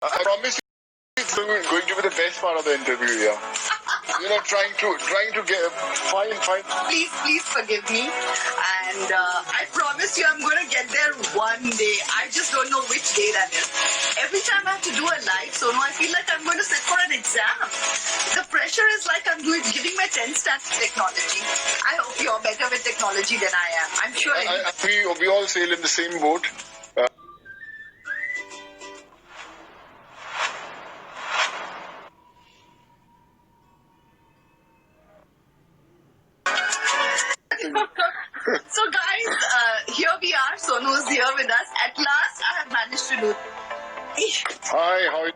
I promise you it's going to be the best part of the interview, yeah. Trying to get find. Please forgive me, and I promise you I'm going to get there one day. I just don't know which day that is. Every time I have to do a live Sonu, I feel like I'm going to sit for an exam. The pressure is like I'm giving my 10 stats technology. I hope you're better with technology than I am. I'm sure. We all sail in the same boat. So guys, here we are. Sonu's here with us. At last, I have managed to do it. Hi, how are you?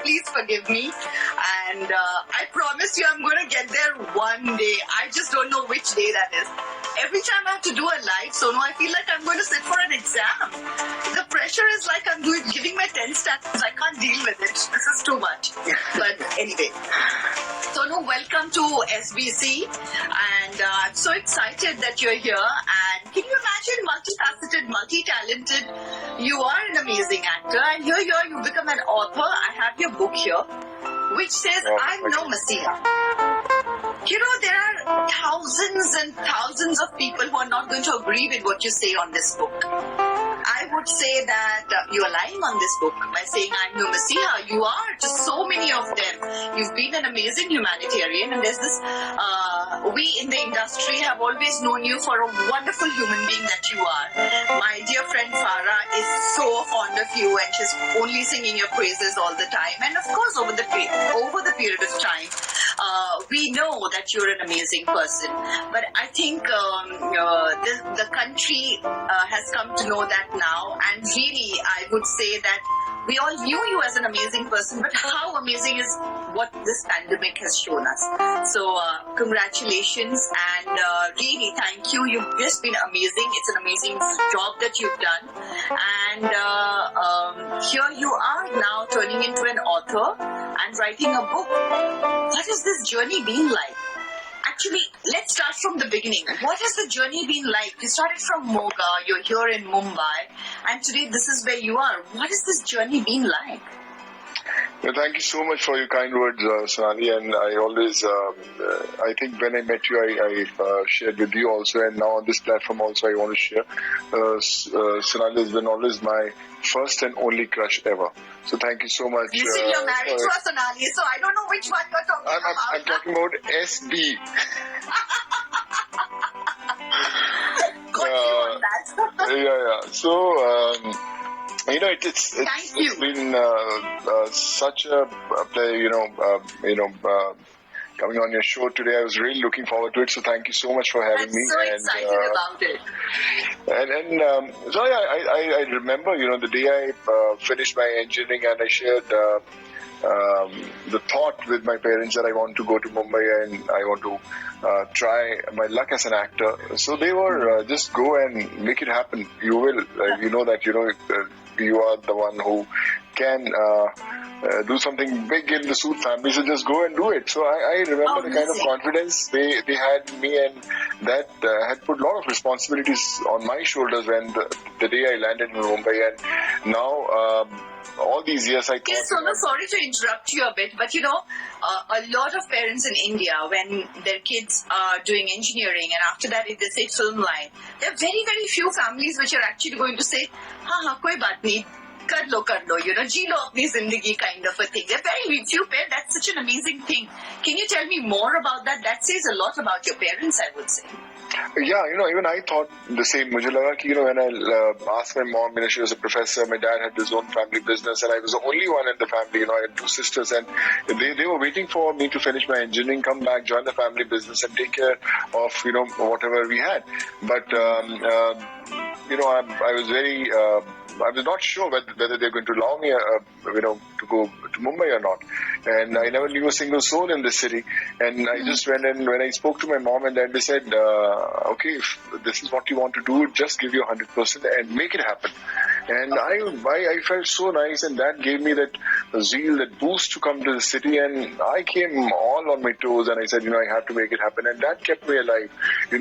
Please forgive me, and I promise you I'm going to get there one day. I just don't know which day that is. Every time I have to do a live Sonu, I feel like I'm going to sit for an exam. The pressure is like I'm giving my 10 stats. I can't deal with it. This is too much. But anyway, Sonu, welcome to SBC, and I'm so excited that you're here. And can you imagine, multifaceted, multi-talented? You are an amazing actor, and here you've become an author. I have your book here, which says, I'm no Messiah. There are thousands and thousands of people who are not going to agree with what you say on this book. I would say that you are lying on this book by saying I'm no Messiah. You are to so many of them. You've been an amazing humanitarian, and there's this, we in the industry have always known you for a wonderful human being that you are. My dear friend Farah is so fond of you, and she's only singing your praises all the time. And of course, over the period of time, we know that you're an amazing person. But I think the country has come to know that now, and really I would say that we all knew you as an amazing person, but how amazing is what this pandemic has shown us. So congratulations, and really thank you. You've just been amazing. It's an amazing job that you've done, and here you are now turning into an author and writing a book. What has this journey been like? Actually, let's start from the beginning. What has the journey been like? You started from Moga, you're here in Mumbai, and today this is where you are. What has this journey been like? Well, thank you so much for your kind words, Sonali. And I always, I think when I met you, I shared with you also, and now on this platform also I want to share. Sonali has been always my first and only crush ever. So thank you so much. You see, you're married to a Sonali, so I don't know which one you're talking about. I'm talking about SB. Got you on that. Yeah. So, it's been such a pleasure, coming on your show today. I was really looking forward to it. So thank you so much for having me. I'm so excited about it. So I remember, the day I finished my engineering, and I shared the thought with my parents that I want to go to Mumbai and I want to try my luck as an actor. So they were just go and make it happen. You will. You know that you are the one who can do something big in the Sood family, so just go and do it. So I remember the kind of confidence they had in me, and that had put a lot of responsibilities on my shoulders when the day I landed in Mumbai. And now, all these years I thought... Yes, Sonu, sorry to interrupt you a bit, but a lot of parents in India, when their kids are doing engineering and after that if they say film line, there are very, very few families which are actually going to say, koi baat nahi. Kar lo, ji lo apni zindagi kind of a thing. There are very few parents. That's such an amazing thing. Can you tell me more about that? That says a lot about your parents, I would say. Yeah, even I thought the same. Mujhe laga ki, when I asked my mom, she was a professor, my dad had his own family business, and I was the only one in the family. I had two sisters, and they were waiting for me to finish my engineering, come back, join the family business, and take care of, whatever we had. But, I was very... I was not sure whether they're going to allow me, to go to Mumbai or not. And I never knew a single soul in this city. And I just went, and when I spoke to my mom and dad, they said, okay, if this is what you want to do, just give your 100% and make it happen. And I felt so nice, and that gave me that zeal, that boost to come to the city. And I came all on my toes, and I said, I have to make it happen. And that kept me alive,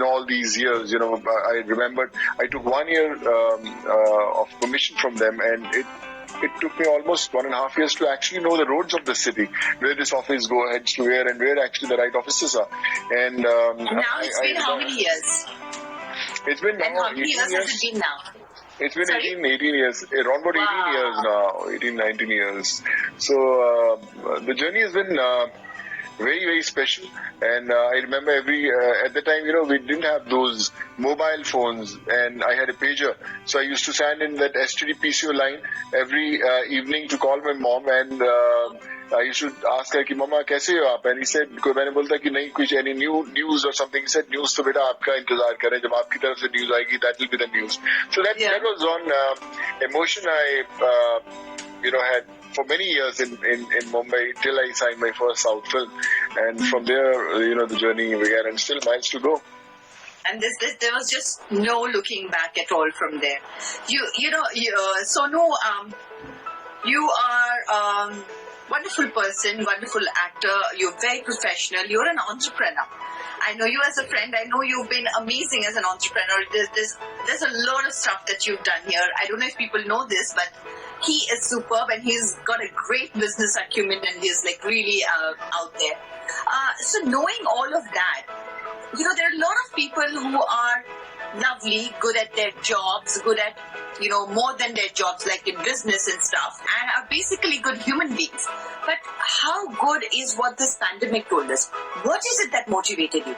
all these years. I remembered I took 1 year of permission from them, and it it took me almost 1.5 years to actually know the roads of the city, where this office heads to where, and where actually the right offices are. And now it's been how many years? It's been now and how many 18 years has it been now? It's been 18 years, around about 18 years now, 18, 19 years. So the journey has been very, very special. And I remember at the time, we didn't have those mobile phones, and I had a pager. So I used to stand in that STD PCO line every evening to call my mom, and I used to ask her, Mama, kaise ho aap? And he said, मैंने बोलता कि नहीं कुछ any new news or something. He said, news तो बेटा आपका इंतजार करें, जब आपकी तरफ से news आएगी, that will be the news. So that was one emotion I had for many years in Mumbai till I signed my first South film, and from there the journey began, and still miles to go. And there was just no looking back at all from there. Sonu, you are wonderful person, wonderful actor. You're very professional. You're an entrepreneur. I know you as a friend. I know you've been amazing as an entrepreneur. There's a lot of stuff that you've done here. I don't know if people know this, but he is superb, and he's got a great business acumen, and he's like really out there. So knowing all of that, there are a lot of people who are lovely, good at their jobs, good at more than their jobs, like in business and stuff, and are basically good human beings. But how good is what this pandemic told us? What is it that motivated you?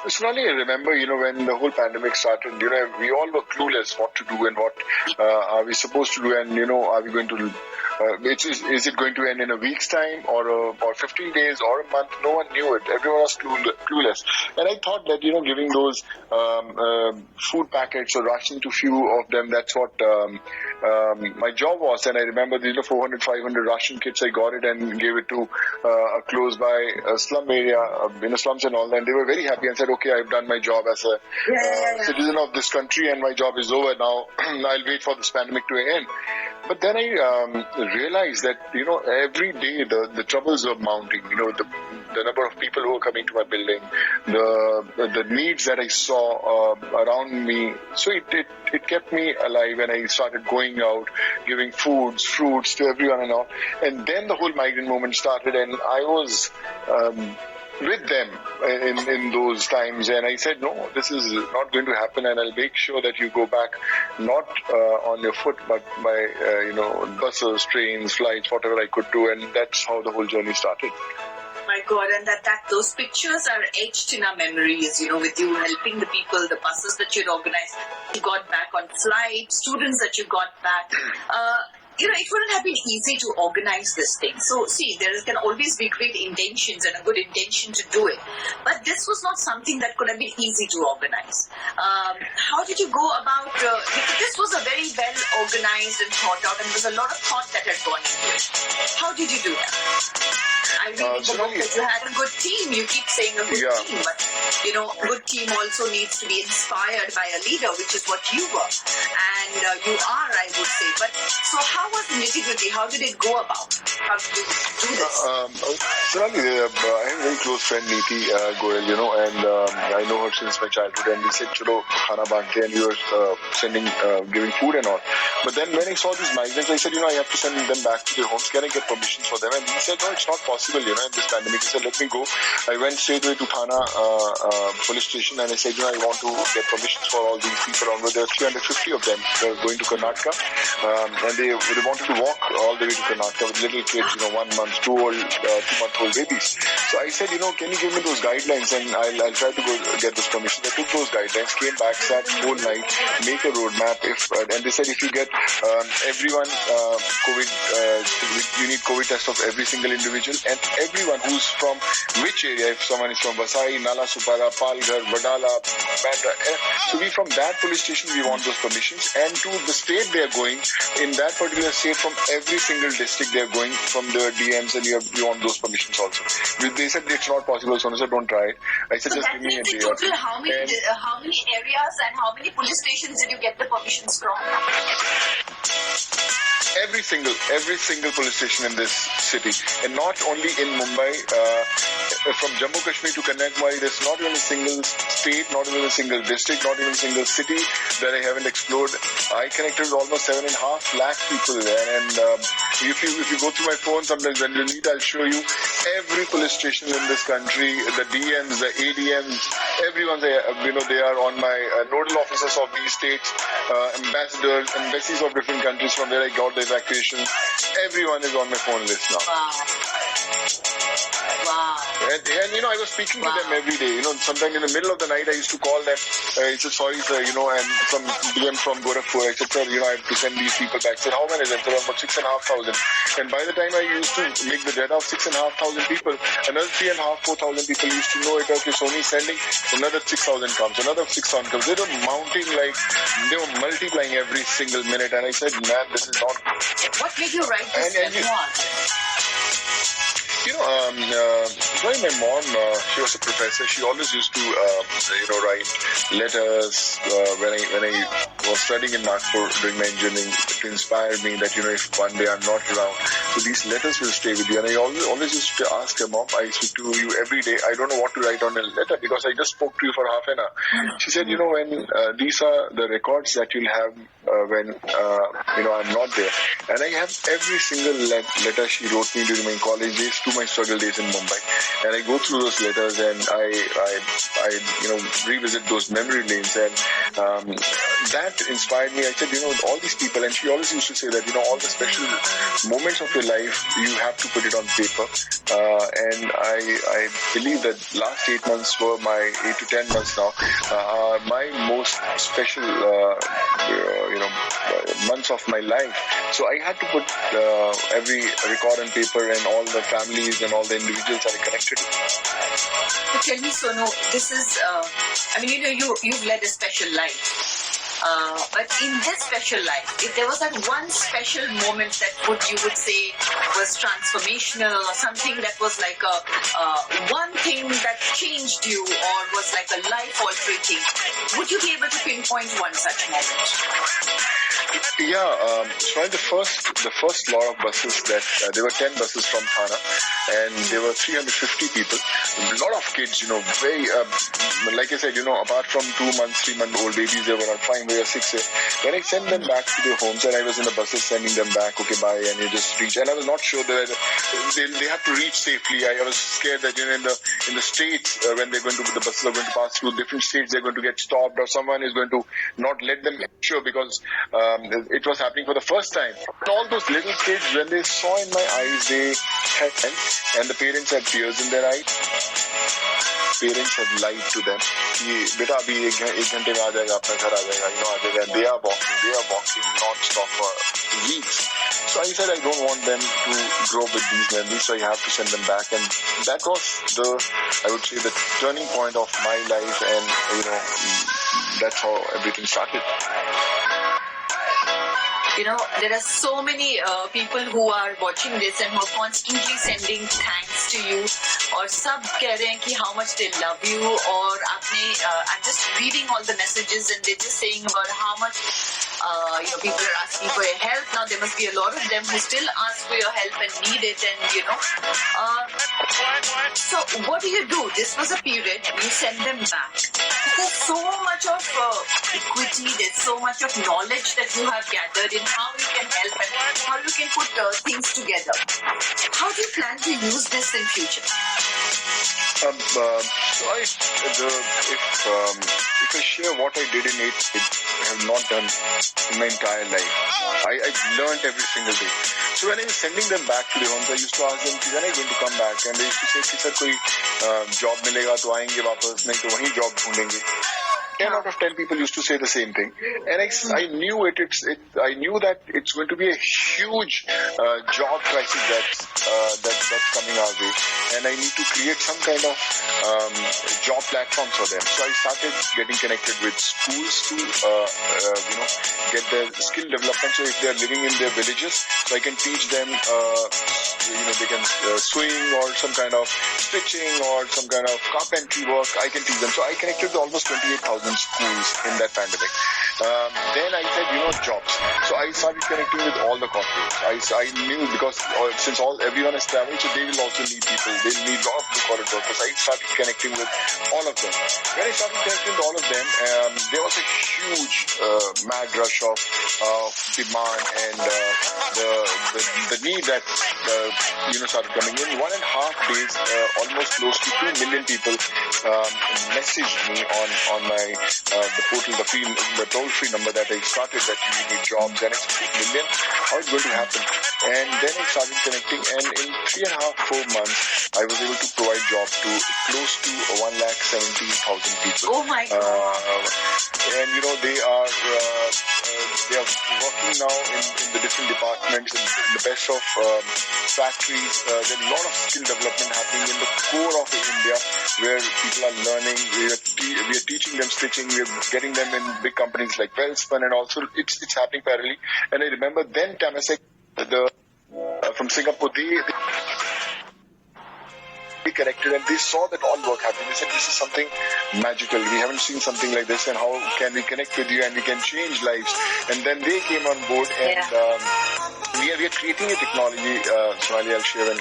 Sonali, I remember, when the whole pandemic started, we all were clueless what to do and what are we supposed to do, and, are we going to, is it going to end in a week's time or 15 days or a month? No one knew it. Everyone was clueless. And I thought that, giving those food packets or rationing to few of them, that's what my job was. And I remember the 400, 500 ration kits, I got it and gave it to a close by slum area, slums and all that. And they were very happy and said, okay, I've done my job as a citizen of this country, and my job is over now. I'll wait for this pandemic to end. But then I realized that, every day the troubles were mounting, the number of people who were coming to my building, the needs that I saw around me. So it kept me alive, and I started going out, giving foods, fruits to everyone and all. And then the whole migrant movement started, and I was with them in those times, and I said, no, this is not going to happen, and I'll make sure that you go back not on your foot, but by buses, trains, flights, whatever I could do, and that's how the whole journey started. My God, and that those pictures are etched in our memories, with you helping the people, the buses that you'd organized, you got back on flight, students that you got back. It wouldn't have been easy to organize this thing. So, see, there can always be great intentions and a good intention to do it. But this was not something that could have been easy to organize. How did you go about, this was a very well organized and thought out, and there was a lot of thought that had gone into it. How did you do that? I read in the book that you had a good team. You keep saying a good team, but, a good team also needs to be inspired by a leader, which is what you were. And you are, I would say. But, so how was the nitty-gritty? How did it go about? How did you do this? Sonali, I have a very close friend, Neeti Goyal, and I know her since my childhood, and we said, chalo, khana bante, and we were giving food and all. But then when I saw these migrants, I said, I have to send them back to their homes. Can I get permissions for them? And he said, no, it's not possible, in this pandemic. He said, let me go. I went straight away to Thana police station, and I said, I want to get permissions for all these people around. There are 350 of them. They're going to Karnataka, and they wanted to walk all the way to Karnataka with little kids, 1 month, 2-month-old babies. So I said, can you give me those guidelines, and I'll try to go get those permissions. I took those guidelines, came back, sat whole night, make a roadmap. And they said, if you get everyone COVID, you need COVID test of every single individual, and everyone who's from which area. If someone is from Vasai, Nala Supara, Palghar, Vadala, Bandra. So we from that police station, we want those permissions, and to the state they are going, in that particular state, from every single district they are going, from the DMs, and you want those permissions also. They said it's not possible, Sonu Sir, don't try it. I said, just give me a day. Total, how many areas and how many police stations did you get the permissions from? Every single police station in this city, and not only in Mumbai, from Jammu Kashmir to Kanyakumari, there's not even a single state, not even a single district, not even a single city that I haven't explored. I connected with almost 7.5 lakh people there, and if you go through my phone, sometimes when you need, I'll show you every police station in this country, the DMs, the ADMs, everyone they are on my nodal officers of these states, ambassadors, embassies of different countries from where I got the evacuation. Everyone is on my phone list now. Wow. And I was speaking to them every day. Sometime in the middle of the night, I used to call them. I said, sorry, sir, and some DM from Gorakhpur. I said, sir, I have to send these people back. I said, how many of them? There were about 6,500. And by the time I used to make the data of 6,500 people, another 3,500, 4,000 people used to know it. Okay, Sony is sending, another 6,000 comes, another 6,000 comes. They were mounting they were multiplying every single minute. And I said, man, this is not... What made you write this memoir? My mom, she was a professor. She always used to, write letters when I was studying in Nagpur doing my engineering to inspire me that, if one day I'm not around, so these letters will stay with you. And I always used to ask her, Mom, I speak to you every day. I don't know what to write on a letter because I just spoke to you for half an hour. She said, when these are the records that you'll have when, I'm not there. And I have every single letter she wrote me during my college days to my struggle days in Mumbai. And I go through those letters and I revisit those memory lanes. And that inspired me. I said, all these people, and she always used to say that, all the special moments of your life, you have to put it on paper. And I believe that last 8 months were 8 to 10 months now, are my most special, months of my life. So I had to put every record on paper and all the families and all the individuals that are connected. So tell me, Sonu, this is, you've led a special life. But in this special life, if there was that one special moment that you would say was transformational or something that was like one thing that changed you or was like a life-altering thing, would you be able to pinpoint one such moment? Yeah, so the first lot of buses that there were 10 buses from Thana, and there were 350 people, a lot of kids, very like I said, apart from 2 months, 3 month old babies, they were on 5 or 6 years. When I sent them back to their homes, and I was in the buses sending them back, okay, bye, and you just reach, and I was not sure that they have to reach safely. I was scared that in the states when the buses are going to pass through different states, they're going to get stopped or someone is going to not let them sure because it was happening for the first time. All those little kids, when they saw in my eyes, they had, and the parents had tears in their eyes. Parents had lied to them. Beta, abhi ek ghante mein aa jayega, apna ghar aa jayega, and they are walking non-stop for weeks. So I said I don't want them to grow up with these memories, so I have to send them back. And that was I would say, the turning point of my life, and that's how everything started. There are so many people who are watching this and who are constantly sending thanks to you, or sub keh rahe hain ki how much they love you, or I'm just reading all the messages and they're just saying about how much people are asking for your help. Now there must be a lot of them who still ask for your help and need it, and so what do? This was a period you send them back. There's so much of equity, there's so much of knowledge that you have gathered in how you can help and how you can put things together. How do you plan to use this in future? If I share what I did in 8th grade, I have not done in my entire life. I've learned every single day. So when I was sending them back to their homes, I used to ask them, when are you going to come back? And they used to say, sir, koi job milega to aayenge wapas, nahi to wahi job dhoondenge. 10 out of 10 people used to say the same thing, and I knew I knew that it's going to be a huge job crisis that's coming our way, and I need to create some kind of job platforms for them. So I started getting connected with schools to get their skill development. So if they are living in their villages, so I can teach them they can swing or some kind of stitching or some kind of carpentry work. I can teach them. So I connected with almost 28,000 schools in that pandemic. Then I said, jobs. So I started connecting with all the corporates. I knew because since everyone has traveled, so they will also need people. They will need a lot of blue-collar workers. I started connecting with all of them. When I started connecting with all of them, there was a huge mad rush of demand and the need that started coming in. 1.5 days, almost close to 2 million people messaged me on my the portal, the toll-free number that I started, that you need jobs, and it's 2 million. How it's going to happen? And then I started connecting, and in 3.5-4 months, I was able to provide jobs to close to 170,000 people. Oh my God! And they are working now in the different departments, in the best of factories. There's a lot of skill development happening in the core of India, where people are learning. We are teaching them stitching. We are getting them in big companies like Welspun, and also it's happening parallelly. And I remember then Temasek, from Singapore, they connected and they saw that all work happening. They said, this is something magical. We haven't seen something like this, and how can we connect with you and we can change lives? And then they came on board, and we are creating a technology. Sonali, I'll share and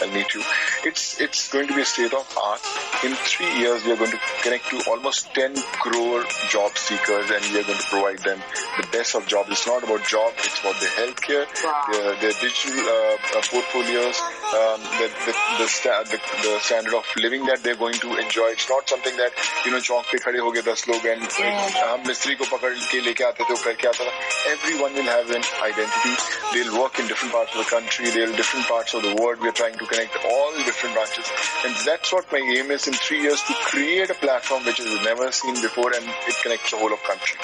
I'll meet you. It's going to be a state of art. In 3 years, we are going to connect to almost 10 crore job seekers, and we are going to provide them the best of jobs. It's not about job, it's about their healthcare, their digital portfolios, the standard of living that they're going to enjoy. It's not something that, चौक पे खड़े हो गए 10 लोग and हम मिस्त्री को पकड़ के लेके आते थे, वो करके आता था. Everyone will have an identity. They'll work in different parts of the country. They'll different parts of the world. We're trying to connect all different branches. And that's what my aim is in 3 years, to create a platform which is never seen before, and it connects the whole of country.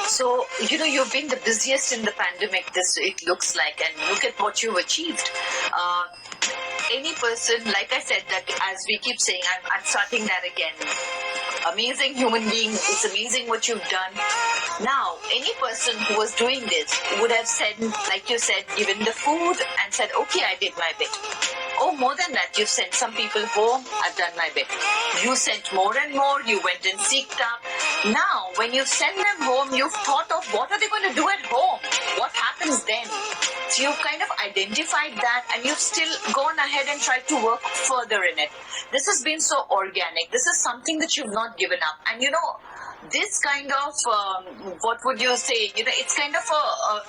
So, you've been the busiest in the pandemic, it looks like, and look at what you've achieved. Any person, like I said, that as we keep saying, I'm starting that again. Amazing human being. It's amazing what you've done. Now, any person who was doing this would have said, like you said, given the food and said, okay, I did my bit. Oh, more than that, you've sent some people home, I've done my bit. You sent more and more, you went and seeked up. Now, when you send them home, you've thought of what are they going to do at home? What happens then? So you've kind of identified that, and you've still gone ahead and tried to work further in it. This has been so organic. This is something that you've not given up. And this kind of, what would you say, it's kind of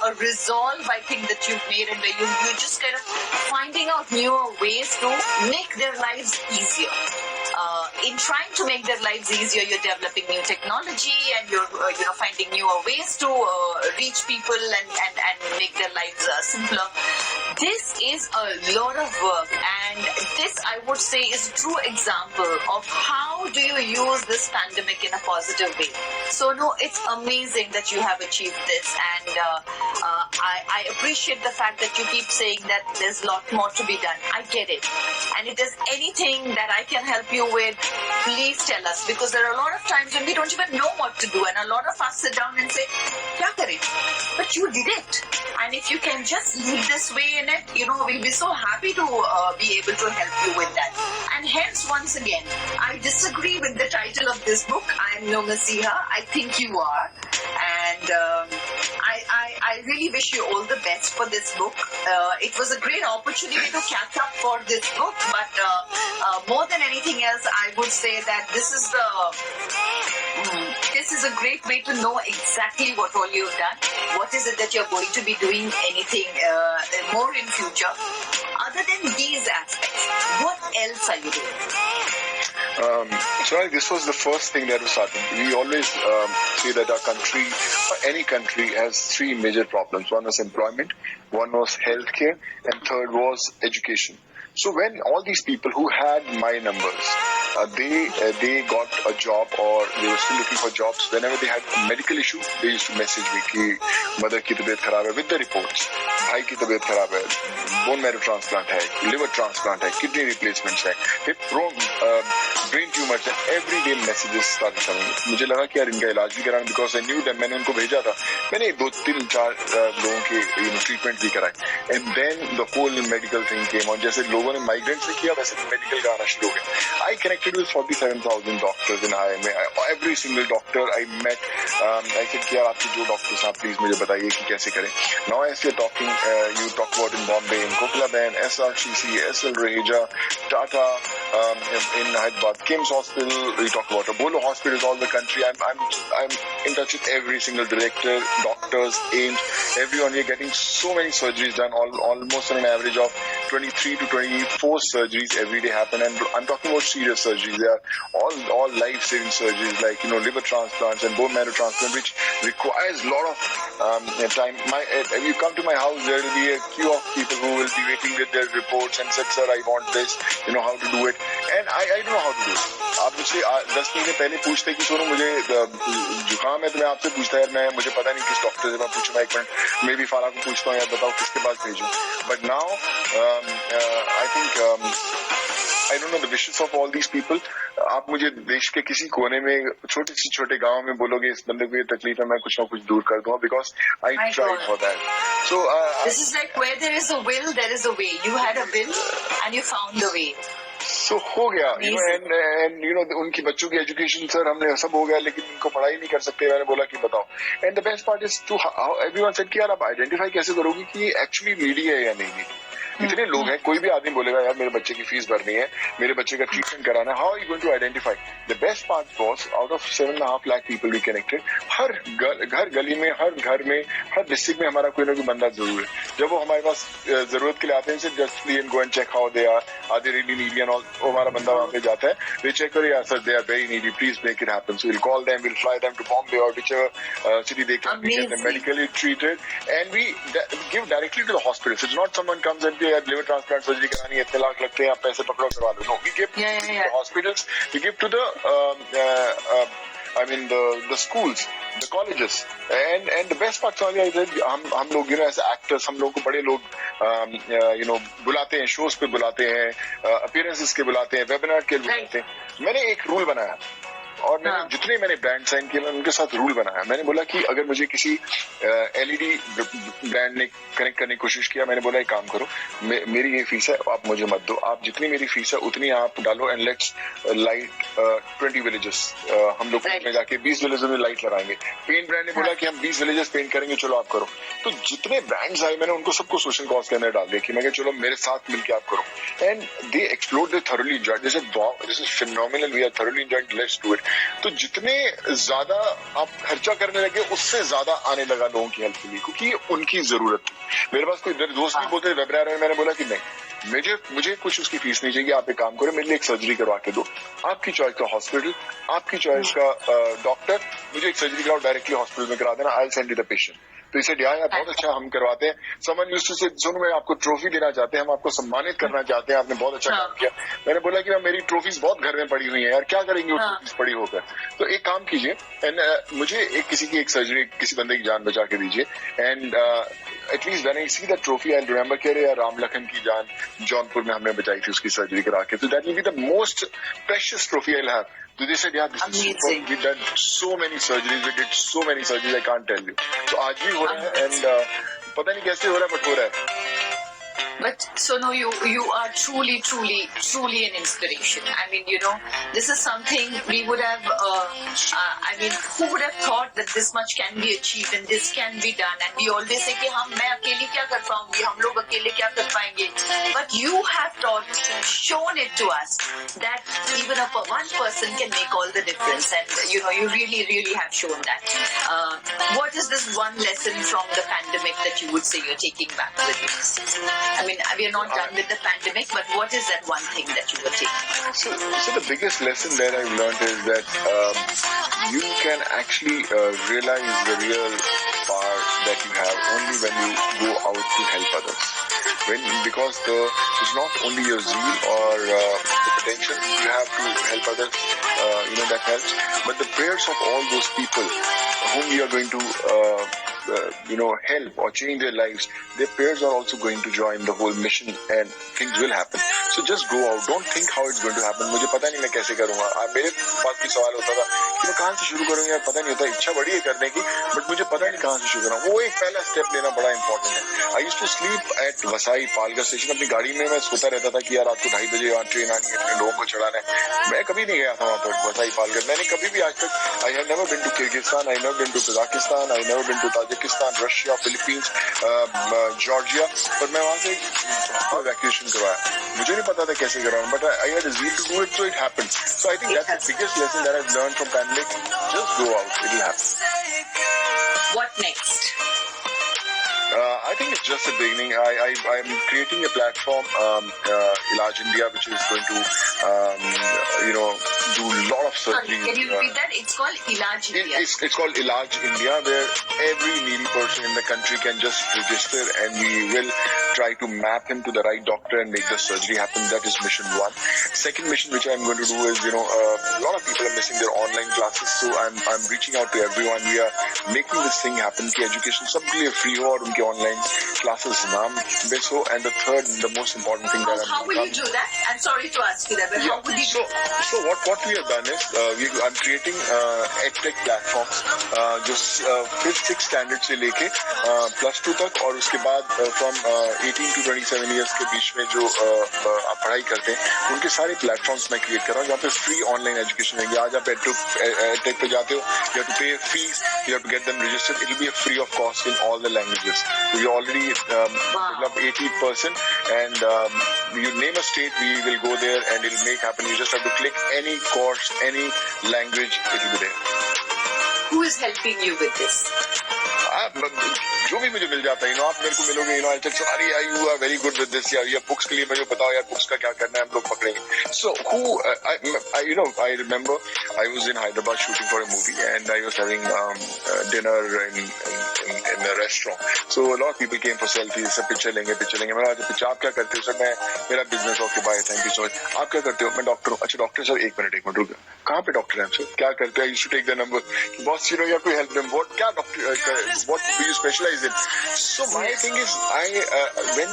a resolve, I think, that you've made, and where you're just kind of finding out newer ways to make their lives easier. In trying to make their lives easier, you're developing new technology, and you're finding newer ways to reach people and make their lives simpler. This is a lot of work, and this, I would say, is a true example of how do you use this pandemic in a positive way. So, no, it's amazing that you have achieved this, and I appreciate the fact that you keep saying that there's a lot more to be done. I get it. And if there's anything that I can help you with, please tell us, because there are a lot of times when we don't even know what to do, and a lot of us sit down and say, "Kya kare?" But you did it. And if you can just lead this way in it, we'll be so happy to be able to help you with that. And hence, once again, I disagree with the title of this book. I am no Messiah. I think you are. And I really wish you all the best for this book. It was a great opportunity to catch up for this book, but more than anything else, I would say that this is a great way to know exactly what all you've done. What is it that you're going to be doing anything more in future? Other than these aspects, what else are you doing? So this was the first thing that was starting. We always say that our country, or any country, has three major problems. One was employment, one was healthcare, and third was education. So when all these people who had my numbers, they got a job, or they were still looking for jobs, whenever they had a medical issue, they used to message me कि mother की तबीयत खराब है, with the reports, भाई की तबीयत खराब है, bone marrow transplant है, liver transplant है, kidney replacements है, brain tumors है, everyday messages started coming. मुझे लगा कि यार इनका इलाज भी कराना, because I knew them, मैंने उनको भेजा था, मैंने 2-3-4 लोगों के treatment भी कराए, and then the whole medical thing came on. जैसे लोगों ने migrants से किया, वैसे medical का आना शुरू हो गया. I connected connected with 47,000 doctors in IMA. Every single doctor I met, I said, "Yaar, aapke jo doctors hain, please mujhe bataiye ki kaise kare." Now as you're talking, you talk about in Bombay, in Kokilaben, SRCC, SL Reheja, Tata, in Hyderabad, KIMS Hospital, we talk about Apollo hospitals all the country. I'm in touch with every single director, doctors, AIMS, everyone. We're getting so many surgeries done, almost on an average of 23 to 24 surgeries every day happen, and I'm talking about serious surgeries. They are all life-saving surgeries, like liver transplants and bone marrow transplant, which requires a lot of time. If you come to my house, there will be a queue of people who will be waiting with their reports and said, "Sir, I want this, how to do it," and I don't know how to do it. आप मुझसे 10 महीने पहले पूछते कि सोनू मुझे जुकाम है, तो मैं आपसे पूछता यार मुझे पता नहीं किस डॉक्टर से मैं पूछूं, एक मिनट मैं भी फारा को पूछता हूँ यार बताओ किसके पास भेजूं. But now I think I don't know the wishes of all these people. आप मुझे देश के किसी कोने में छोटे गांव में बोलोगे इस बंदे को ये तकलीफ है, मैं कुछ ना कुछ दूर कर दूंगा, because I tried for that. So this is like where there is a will, there is a way. You had a will and you found the way. So हो गया, and उनकी बच्चों की एजुकेशन सर हमने सब हो गया, लेकिन इनको पढ़ाई नहीं कर सकते. मैंने बोला कि बताओ, and the best part is to everyone said कि यार आप आइडेंटिफाई कैसे करोगे कि एक्चुअली नीडी है या नहीं नीडी. इतने लोग हैं, कोई भी आदमी बोलेगा यार मेरे बच्चे की फीस भरनी है, मेरे बच्चे का ट्रीटमेंट कराना है. How are you going to identify? The best part was out of 7.5 lakh people we connected, हर घर गली में, हर घर में, हर डिस्ट्रिक्ट में हमारा कोई ना कोई बंदा जरूर है. जब वो हमारे पास जरूरत के लिए आते हैं, just please go and check how they are they really needy and all. हमारा बंदा वहाँ पे जाता है, वे चेक करो यार sir they are very needy, please make it happen. So will call them, will fly them to Bombay और whichever city they can, we get them medically treated, and we give directly to the hospital. So it's not someone comes and say liver transplant surgery करानी है, इतने लाख लगते हैं, आप पैसे पकड़ो करवा लो. No, we give to the hospitals, we give to the the schools, the colleges, and the best part is that हम लोग as actors, हम लोग को बड़े लोग बुलाते हैं, shows पे बुलाते हैं, appearances के बुलाते हैं, webinar के बुलाते हैं. मैंने एक रूल बनाया, और जितने मैंने ब्रांड साइन किए मैंने उनके साथ रूल बनाया. मैंने बोला कि अगर मुझे किसी LED ब्रांड ने कनेक्ट करने की कोशिश किया, मैंने बोला एक काम करो, मेरी ये फीस है, आप मुझे मत दो, आप जितनी मेरी फीस है उतनी आप डालो, एंड लेट्स लाइट 20 विलेजेस. हम लोग में जाके 20 विलेजेस में लाइट लगाएंगे. पेंट ब्रांड ने बोला कि हम 20 विलेजेस पेंट करेंगे, चलो आप करो. तो जितने ब्रांड्स आए मैंने उनको सबको सोशल कॉज के अंदर डाल दिया कि मैं चलो मेरे साथ मिलकर आप करो. And they explored, they thoroughly enjoyed. This is phenomenal, we are thoroughly enjoyed, let's do it. तो जितने ज्यादा आप खर्चा करने लगे उससे ज्यादा आने लगा लोगों की हेल्प के लिए, क्योंकि उनकी जरूरत थी. मेरे पास कोई दोस्त भी बोलते वेबिनार में, मैंने बोला कि नहीं, मुझे कुछ उसकी फीस नहीं चाहिए, आप एक काम करो, मेरे लिए एक सर्जरी करवा के दो. आपकी चॉइस का हॉस्पिटल, आपकी चॉइस का डॉक्टर, मुझे एक सर्जरी कराओ डायरेक्टली हॉस्पिटल में करा देना, I will send you the patient. तो इसे यार बहुत अच्छा हम करवाते हैं. समवन यूज्ड टू से सोनू मैं आपको ट्रॉफी देना चाहते हैं, हम आपको सम्मानित करना चाहते हैं, आपने बहुत अच्छा काम किया. मैंने बोला कि मेरी ट्रॉफीज बहुत घर में पड़ी हुई है यार, क्या करेंगे वो ट्रॉफीज पड़ी होकर. तो एक काम कीजिए, एंड मुझे किसी की एक सर्जरी, किसी बंदे की जान बचा के दीजिए, and at least when I see that trophy I remember कि अरे यार राम लखन की जान जौनपुर में हमने बचाई थी उसकी सर्जरी करा के. तो that will be the most precious trophy I will have. So they said, yeah, this is super. We've done so many surgeries. We did so many surgeries. I can't tell you. So आज भी हो रहा है, and पता नहीं कैसे हो रहा है, but हो रहा है. But Sonu, you are truly an inspiration. I mean, this is something we would have. Who would have thought that this much can be achieved and this can be done? And we always say कि मैं अकेली क्या कर पाऊंगी, हम लोग अकेले क्या कर पाएंगे? But you have shown it to us that even one person can make all the difference, and you really have shown that. What is this one lesson from the pandemic that you would say you're taking back with you? We are not done with the pandemic, but what is that one thing that you were taking? So the biggest lesson that I've learned is that you can actually realize the real power that you have only when you go out to help others. Because it's not only your zeal or the potential you have to help others, that helps, but the prayers of all those people whom you are going to help or change their lives, their prayers are also going to join the whole mission, and things will happen. So just go out. Don't think how it's going to happen. मुझे पता नहीं मैं कैसे करूँगा. मेरे पास भी सवाल होता था कि मैं कहाँ से शुरू करूँगा यार, पता नहीं होता. इच्छा बड़ी है करने की, बट मुझे पता नहीं कहाँ से शुरू करना. वो एक पहला स्टेप लेना बड़ा इंपॉर्टेंट है. I used to sleep at वसाई Palghar station. अपनी गाड़ी में मैं सोता रहता था कि यार रात को 2:30 बजे वहाँ ट्रेन आनी है, अपने लोगों को चढ़ाना है. मैं कभी नहीं गया था वहाँ पर वसाई पालघर. मैंने कभी भी आज तक I have never been to Kyrgyzstan, I have never been to Kazakhstan, I have never been to Tajikistan, Russia, Philippines, Georgia. पर मैं वहाँ से evacuation करवाया. मुझे नहीं पता था कैसे करवाना, but I had a zeal to do it, so it happened. So I think that's the biggest lesson that I've learned from pandemic. Just go out, it'll happen. What next? I think it's just the beginning. I'm creating a platform, Ilaj India, which is going to, do a lot of surgery. Can you repeat that? It's called Ilaj India. It's called Ilaj India, where every needy person in the country can just register, and we will try to map him to the right doctor and make the surgery happen. That is mission 1. Second mission, which I'm going to do is, a lot of people are missing their online classes, so I'm reaching out to everyone. We are making this thing happen. कि education सबके लिए free हो और उनके online classes नाम base हो. And the third, the most important thing that how will you do that? I'm sorry to ask you that, but how would you? So what we have done is I'm creating edtech platforms जो 5th 6th standard से लेके +2 तक और उसके बाद from 18 to 27 years के बीच में जो आप पढ़ाई करते हैं उनके सारे प्लेटफॉर्म्स मैं क्रिएट कर रहा हूँ जहाँ पे फ्री ऑनलाइन एजुकेशन है. आज आप edtech पे जाते हो, you have to pay fees, you have to get them registered. It will be free of cost in all the languages. We already developed 80%, and you name a state, we will go there and it will make happen. You just have to click any course, any language, it will be there. Who is helping you with this? जो भी मुझे मिल जाता है, आप मेरे को मिलोगे, I'll tell you, you are very good with this, या books के लिए मुझे बताओ यार books का क्या करना है, हम लोग पकड़ेंगे. So I remember I was in Hyderabad shooting for a movie and I was having dinner in a restaurant. So a lot of people came for selfies, सब पिक्चर लेंगे. मैंने कहा पिक्चर आप क्या करते हो? सर मैं मेरा business. Okay bye, thank you so much. आप क्या करते हो? मैं डॉक्टर हूँ. अच्छा डॉक्टर सर, एक मिनट रुक. कहाँ पे डॉक्टर है आप सर? क्या करते हैं? You should take the number. Boss you have to help them. What क्या doctor? What do you specialize in? So my thing is, when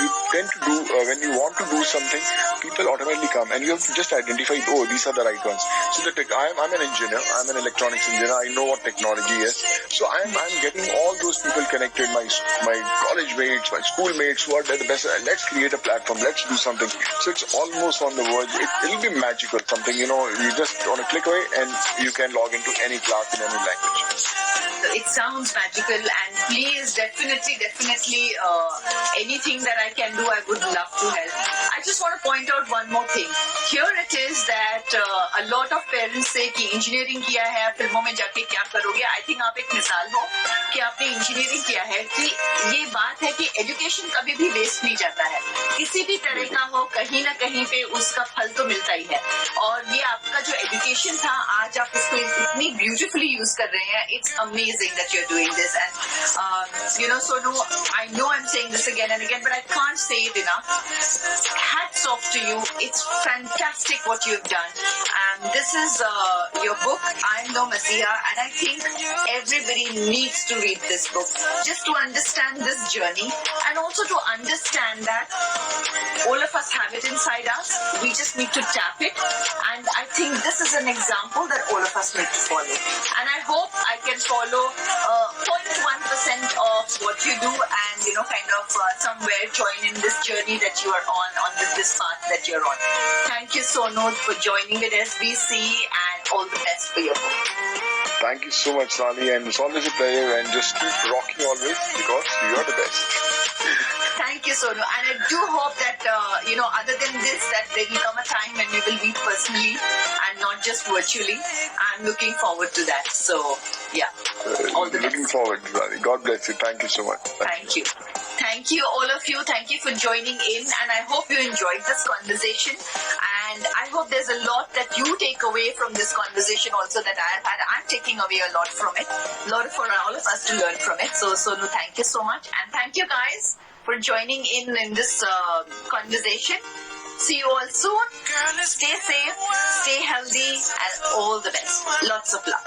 you tend to do when you want to do something, people automatically come, and you have to just identify. Oh, these are the right ones. So I'm an engineer. I'm an electronics engineer. I know what technology is. So I'm getting all those people connected. My college mates, my school mates who are the best. Let's create a platform. Let's do something. So it's almost on the verge. It'll be magical. Something you just on a click away, and you can log into any class in any language. It sounds magical, and please, definitely, anything that I can do, I would love to help. I just want to point out one more thing. Here it is that a lot of parents say कि engineering किया है, फिल्मों में जाके क्या करोगे? I think आप एक मिसाल हो कि आपने engineering किया है. कि ये बात है कि education कभी भी waste नहीं जाता है. किसी भी तरह का हो, कहीं ना कहीं पे उसका फल तो मिलता ही है. और ये आपका जो education था, आज आप इसको इतनी beautifully use कर रहे हैं. It's amazing that you're doing this, and Sonu, I know I'm saying this again and again, but I can't say it enough. Hats off to you. It's fantastic what you've done, and this is your book, I'm No Messiah, and I think everybody needs to read this book just to understand this journey, and also to understand that all of us have it inside us. We just need to tap it, and I think this is an example that all of us need to follow, and I hope I can follow 0.1% of what you do, and kind of somewhere join in this journey that you are on this path that you're on. Thank you, Sonu, for joining with SBC, and all the best for your book. Thank you so much, Sally, and it's always a pleasure, and just keep rocking always, because you are the best. Thank you, Sonu. And I do hope that, other than this, that there will come a time when we will meet personally and not just virtually. I'm looking forward to that. So, yeah, all the best. Looking forward, Sally. God bless you. Thank you so much. Thank you. Thank you, all of you. Thank you for joining in. And I hope you enjoyed this conversation. And I hope there's a lot that you take away from this conversation also that I've had. I'm taking away a lot from it. A lot for all of us to learn from it. So, Sonu, thank you so much. And thank you, guys, for joining in this conversation. See you all soon. Stay safe, stay healthy, and all the best. Lots of love.